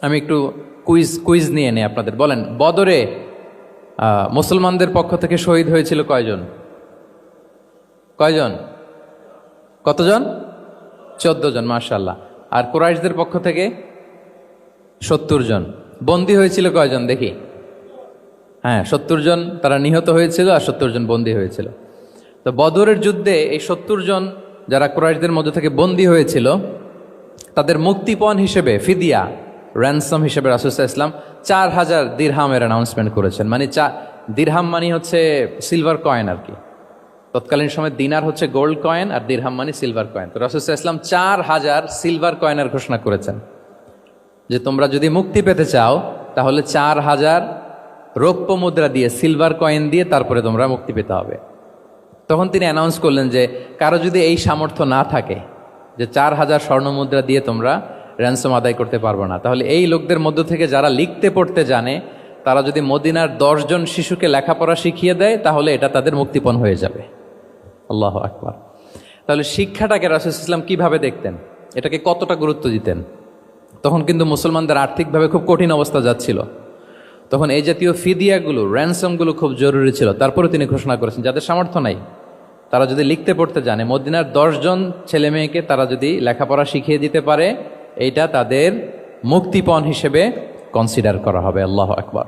আমি একটু quiz quiz নিয়ে নেই আপনাদের। বলেন, বদরে মুসলমানদের পক্ষ থেকে শহীদ হয়েছিল কয়জন? কয়জন? কতজন? 14 জন, মাশাআল্লাহ। আর কুরাইশদের পক্ষ থেকে 70 জন। বন্দী হয়েছিল কয়জন দেখি? হ্যাঁ, 70 জন তারা নিহত হয়েছিল আর 70 জন বন্দী হয়েছিল। তো বদরের যুদ্ধে এই 70 জন যারা কুরাইশদের মধ্যে থেকে বন্দী হয়েছিল তাদের মুক্তিপণ হিসেবে ফিদিয়া, র্যানসম হিসেবে রাসূল সাল্লাল্লাহু আলাইহি ওয়াসাল্লাম 4000 দিরহামের অ্যানাউন্সমেন্ট করেছেন। মানে দিরহাম মানে হচ্ছে সিলভার কয়েন আর কি। তৎকালীন সময় দিনার হচ্ছে গোল্ড কয়েন আর দিরহাম মানে সিলভার কয়েন। তো রাসূল সাল্লাল্লাহু আলাইহি ওয়াসাল্লাম 4000 সিলভার কয়েনের ঘোষণা করেছেন যে তোমরা যদি মুক্তি পেতে চাও তাহলে 4000 রৌপ্য মুদ্রা দিয়ে, সিলভার কয়েন দিয়ে তারপরে তোমরা মুক্তি পেতে হবে। তখন তিনি অ্যানাউন্স করলেন যে কারো যদি এই সামর্থ্য না থাকে যে 4000 স্বর্ণ মুদ্রা দিয়ে তোমরা র্যানসম আদায় করতে পারবো না, তাহলে এই লোকদের মধ্য থেকে যারা লিখতে পড়তে জানে তারা যদি মদিনার 10 জন শিশুকে লেখাপড়া শিখিয়ে দেয় তাহলে এটা তাদের মুক্তিপণ হয়ে যাবে। আল্লাহু আকবার। তাহলে শিক্ষাটাকে রাসূল সাল্লাল্লাহু আলাইহি ওয়াসাল্লাম কিভাবে দেখতেন, এটাকে কতটা গুরুত্ব দিতেন? তখন কিন্তু মুসলমানদের আর্থিকভাবে খুব কঠিন অবস্থা যাচ্ছিল। তখন এই জাতীয় ফিদিয়াগুলো, র্যানসমগুলো খুব জরুরি ছিল। তারপরে তিনি ঘোষণা করেছেন যাদের সামর্থ্য নাই তারা যদি লিখতে পড়তে জানে, মদিনার 10 জন ছেলে মেয়েকে তারা যদি লেখাপড়া শিখিয়ে দিতে পারে, এইটা তাদের মুক্তিপণ হিসেবে কনসিডার করা হবে। আল্লাহু আকবার।